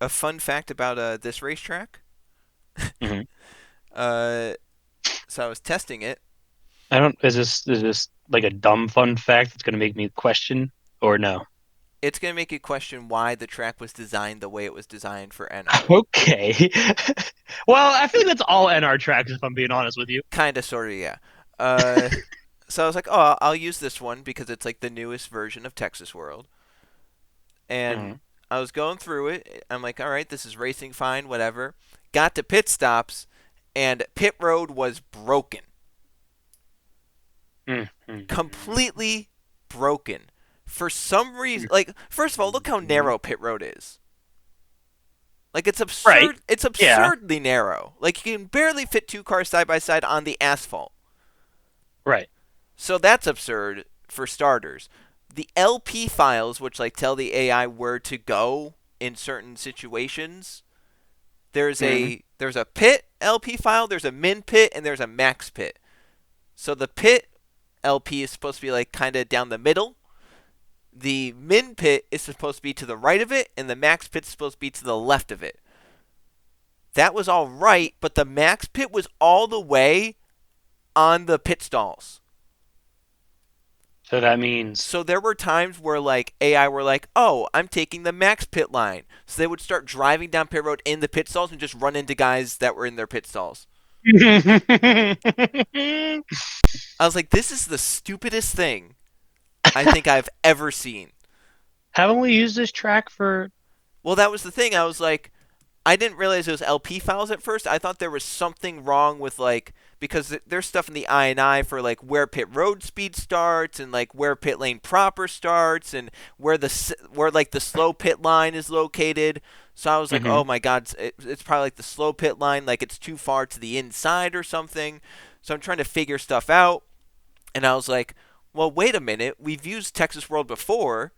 a fun fact about this racetrack. Hmm. Uh, so I was testing it. I don't. Is this like a dumb fun fact that's gonna make me question or no? It's gonna make you question why the track was designed the way it was designed for NR. Okay. Well, I think that's all NR tracks, if I'm being honest with you. Kinda, sorta, yeah. Uh, so I was like, oh, I'll use this one because it's like the newest version of Texas World. And Hmm. I was going through it. I'm like, all right, this is racing fine, whatever. Got to pit stops, and pit road was broken, completely broken. For some reason, like first of all, look how narrow pit road is. Like it's Right. absurd. It's Yeah. absurdly narrow. Like you can barely fit two cars side by side on the asphalt. Right. So that's absurd for starters. The LP files, which like tell the AI where to go in certain situations, Hmm. there's a pit LP file, there's a min pit, and there's a max pit. So the pit LP is supposed to be like kind of down the middle. The min pit is supposed to be to the right of it, and the max pit is supposed to be to the left of it. That was all right, but the max pit was all the way on the pit stalls. So that means So there were times where like AI were like, "Oh, I'm taking the max pit line." So they would start driving down pit road in the pit stalls and just run into guys that were in their pit stalls. I was like, "This is the stupidest thing I think I've ever seen." haven't we used this track for? Well, that was the thing. I was like, I didn't realize it was LP files at first. I thought there was something wrong with like because there's stuff in the I&I for like where pit road speed starts and like where pit lane proper starts and where like the slow pit line is located. So I was like, Hmm. oh my god, it's probably like the slow pit line, like it's too far to the inside or something. So I'm trying to figure stuff out, and I was like, well, wait a minute, we've used Texas World before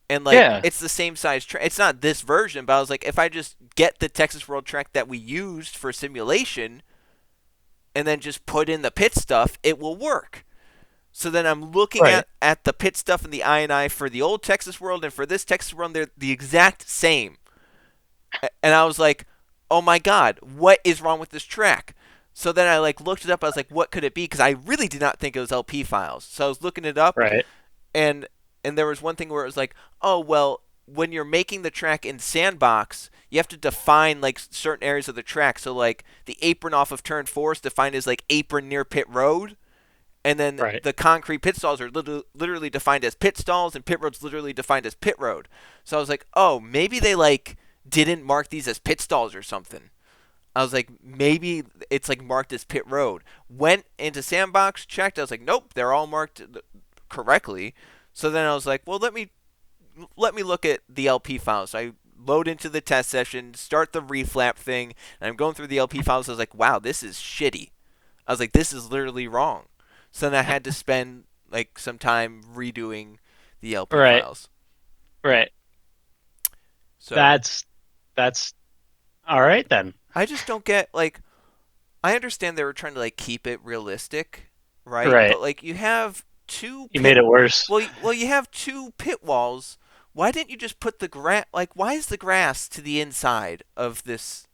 and like Yeah. it's the same size track. It's not this version, but I was like, if I just get the Texas World track that we used for simulation and then just put in the pit stuff, it will work. So then I'm looking Right. at the pit stuff in the I&I for the old Texas World and for this Texas World, they're the exact same. And I was like, oh my god, what is wrong with this track? So then I like looked it up. I was like, what could it be? Because I really did not think it was LP files. So I was looking it up, Right. and there was one thing where it was like, oh well, when you're making the track in sandbox, you have to define like certain areas of the track. So like the apron off of turn 4 is defined as like apron near pit road, and then Right. the concrete pit stalls are literally defined as pit stalls, and pit road's literally defined as pit road. So I was like, oh, maybe they like didn't mark these as pit stalls or something. I was like, maybe it's like marked as pit road. Went into sandbox, checked. I was like, nope, they're all marked correctly. So then I was like, well, let me look at the LP files. So I load into the test session, start the reflap thing, and I'm going through the LP files. I was like, wow, this is shitty. I was like, this is literally wrong. So then I had to spend like some time redoing the LP Right. files. Right. So That's all right then. I just don't get like I understand they were trying to like keep it realistic, right? Right. But like you have two You made pit it worse. well you have two pit walls. Why didn't you just put the grass like why is the grass to the inside of this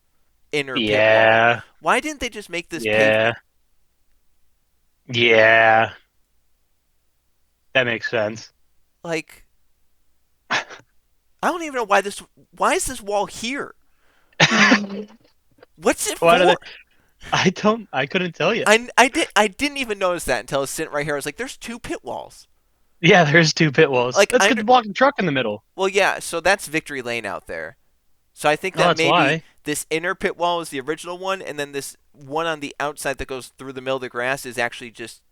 inner pit wall? Yeah. Why didn't they just make this Yeah. pavement? Yeah. That makes sense. Like I don't even know why is this wall here? What's it Why do they? for? I couldn't tell you. I didn't even notice that until I was sitting right here. I was like, there's two pit walls. Yeah, there's two pit walls. Like That's because to block the truck in the middle. well yeah, so that's Victory Lane out there. So I think Oh, that that's maybe why. this inner pit wall is the original one, and then this one on the outside that goes through the middle of the grass is actually just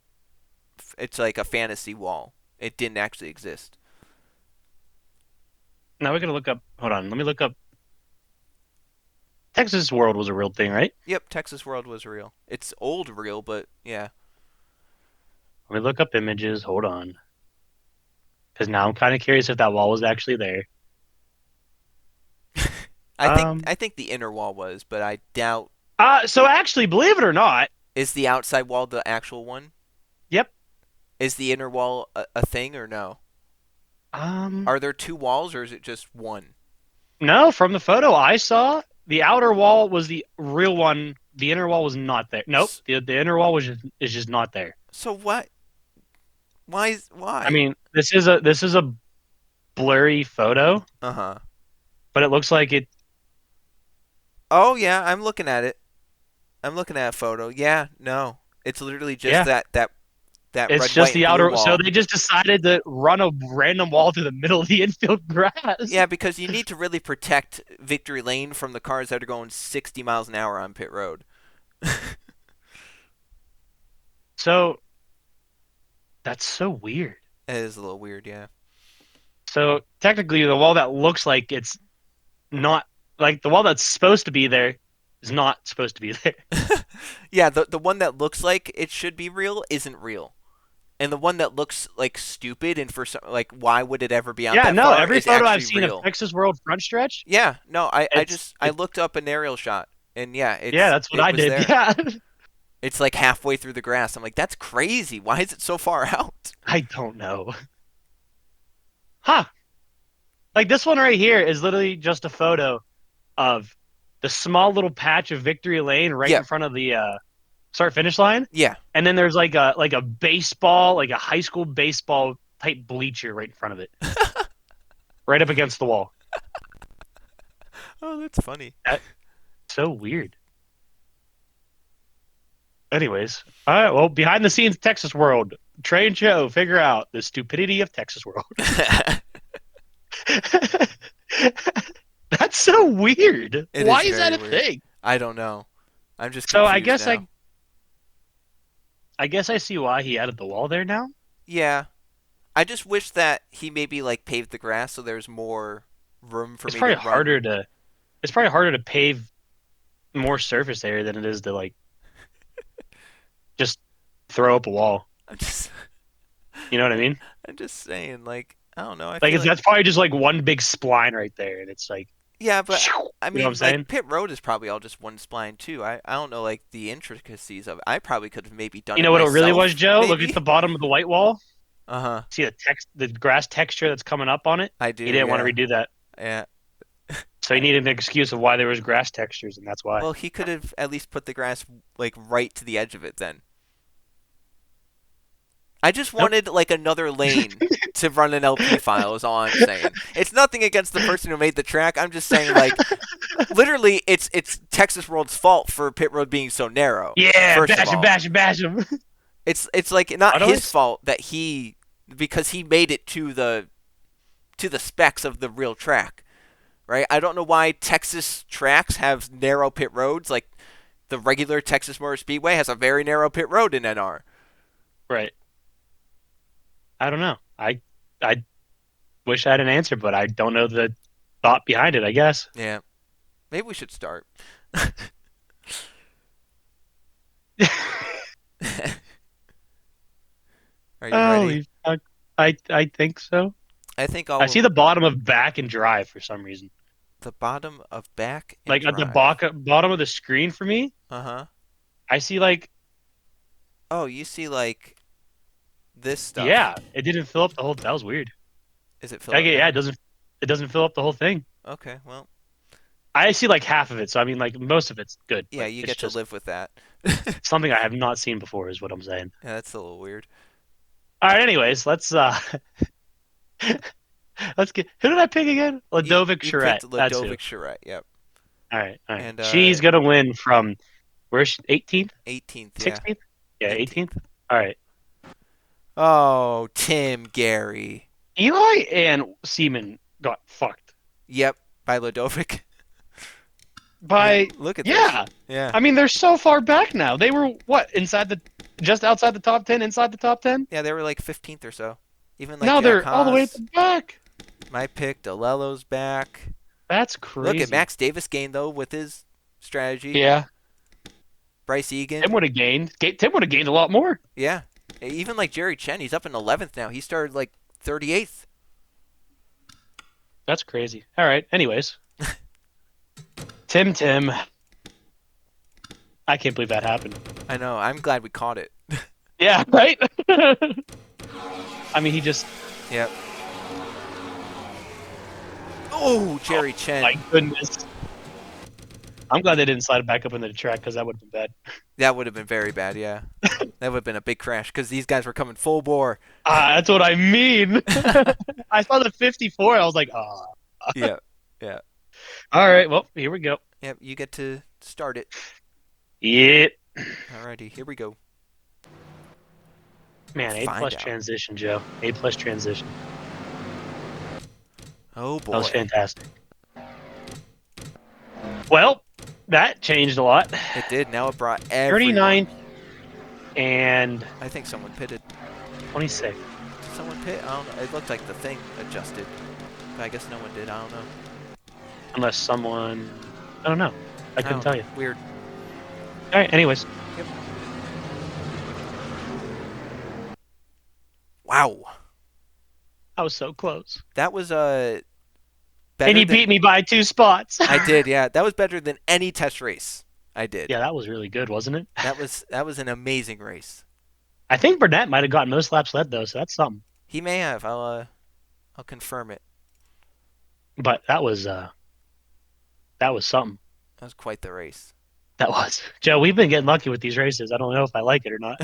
it's like a fantasy wall. It didn't actually exist. Now we're gonna look up. Hold on. Let me look up. Texas World was a real thing, right? Yep, Texas World was real. It's old real, but yeah. Let me look up images. Hold on. Because now I'm kind of curious if that wall was actually there. Um. I think the inner wall was, but I doubt So actually, believe it or not, is the outside wall the actual one? yep. Is the inner wall a thing or no? Um. Are there two walls or is it just one? No, from the photo I saw, the outer wall was the real one. The inner wall was not there. Nope, S- the inner wall is just not there. So what? Why? I Why? mean, this is a blurry photo, Uh huh. but it looks like it. Oh yeah, I'm looking at it. I'm looking at a photo. Yeah, no, it's literally just Yeah, that it's red, just white, and the blue outer. So wall. they just decided to run a random wall through the middle of the infield grass. Yeah, because you need to really protect Victory Lane from the cars that are going 60 miles an hour on pit road. So that's so weird. It is a little weird, yeah. So technically, the wall that looks like it's not like the wall that's supposed to be there is not supposed to be there. Yeah, the one that looks like it should be real isn't real. And the one that looks like stupid and for some, like why would it ever be out Yeah, that no, far every is photo I've actually seen of real. Texas World front stretch, Yeah, no, I it's just I it, looked up an aerial shot and yeah, yeah, that's what it I was did. there. Yeah. It's like halfway through the grass. I'm like, that's crazy. Why is it so far out? I don't know. Huh. Like this one right here is literally just a photo of the small little patch of Victory Lane right Yeah, in front of the start finish line. yeah. And then there's like a baseball, like a high school baseball type bleacher right in front of it, right up against the wall. Oh, that's funny. That's so weird. Anyways, all right. Well, behind the scenes, Texas World. Trey and Joe figure out the stupidity of Texas World. That's so weird. It Why is is that very a weird. thing? I don't know. I'm just So I confused guess now. I see why he added the wall there now. Yeah, I just wish that he maybe like paved the grass so there's more room for It's me to probably run. harder to it's probably harder to pave more surface area than it is to like just throw up a wall. I'm just You know what I mean? I'm just saying like I don't know. I Like feel it's like that's probably just like one big spline right there, and it's like, yeah, but I you know what I'm mean like saying? pit road is probably all just one spline too. I don't know like the intricacies of it. I probably could have maybe done You it know what it really was, myself, Joe? Look at the maybe. bottom of the white wall. Uh-huh. See the grass texture that's coming up on it. I do, He didn't want to yeah. redo that, Yeah. so he needed an excuse of why there was grass textures, and that's why. Well, he could have at least put the grass like right to the edge of it then. I just Nope. wanted like another lane to run an LP file is all I'm saying. It's nothing against the person who made the track. I'm just saying like literally it's Texas World's fault for pit road being so narrow. Yeah, First of bash him, all, bash him, bash him. it's like not his Otherwise, fault that he because he made it to the specs of the real track, right? I don't know why Texas tracks have narrow pit roads like the regular Texas Motor Speedway has a very narrow pit road in NR. right? I don't know. I wish I had an answer, but I don't know the thought behind it. I guess. Yeah. Maybe we should start. Are you ready? Holy fuck! I think so. I think I see I'll the bottom of back and drive for some reason. the bottom of back and Like at the drive. bottom of the screen for me, Uh-huh. I see like, Oh, you see like this stuff. yeah, it didn't fill up the whole. That was weird. Is it filled Like, up yeah, now? it doesn't fill up the whole thing. Okay, well, I see like half of it, so I mean, like most of it's good, yeah, but you it's get to just live with that. Yeah, something I have not seen before, is what I'm saying. that's a little weird. All right, anyways, let's get who did I pick again? Ladovic You Charette. picked That's who. Ladovic Charette, yep. All right. And She's gonna win from where's 18th, 18th, yeah. 16th? Yeah, 18th. 18th. All right. Oh, Tim Gary. Eli and Seaman got fucked Yep, by Ladovic. I mean, by look at this. yeah. Yeah. I mean, they're so far back now. They were what inside the just outside the top 10, inside the top 10. Yeah, they were like 15th or so. Even like Now Jack they're all the way at Haas, the back. my pick, DeLello's back. That's Look at crazy. Max Davis gained though with his strategy. Yeah, Bryce Tim Egan. would have gained. Tim would have gained a lot more. Yeah. Even like Jerry Chen, he's up in 11th now. He started like 38th. That's crazy. All right. Anyways, Tim. I can't believe that happened. I know. I'm glad we caught it. Yeah, right? I mean, he just. Yep. Oh, Oh Jerry my Chen. goodness. I'm glad they didn't slide it back up into the track because that would have been bad. That would have been very bad, yeah. That would have been a big crash because these guys were coming full bore. That's what I mean. I saw the 54. I was like, ah. Yeah, yeah. All right. Well, here we go. Yep, you get to start it. Yeah. Alrighty, here we go. Man, Let's A find plus out. transition, Joe. A plus transition. Oh That was boy. fantastic. Well, that changed a lot. It did. Now it brought everyone. 39 and I think someone pitted. 26. Did someone pit? I don't know. It looked like the thing adjusted. But I guess no one did. I don't know. Unless someone. I don't know. I couldn't don't know. tell you. Weird. All right. Anyways. Yep. Wow. I was so close. That was And better you than beat me by 2 spots. I did. Yeah, that was better than any test race I did. Yeah, that was really good, wasn't it? That was an amazing race. I think Burnett might have gotten most laps led though, so that's something. He may have. I'll confirm it. But that was something. That was quite the race. That was. Joe, we've been getting lucky with these races. I don't know if I like it or not.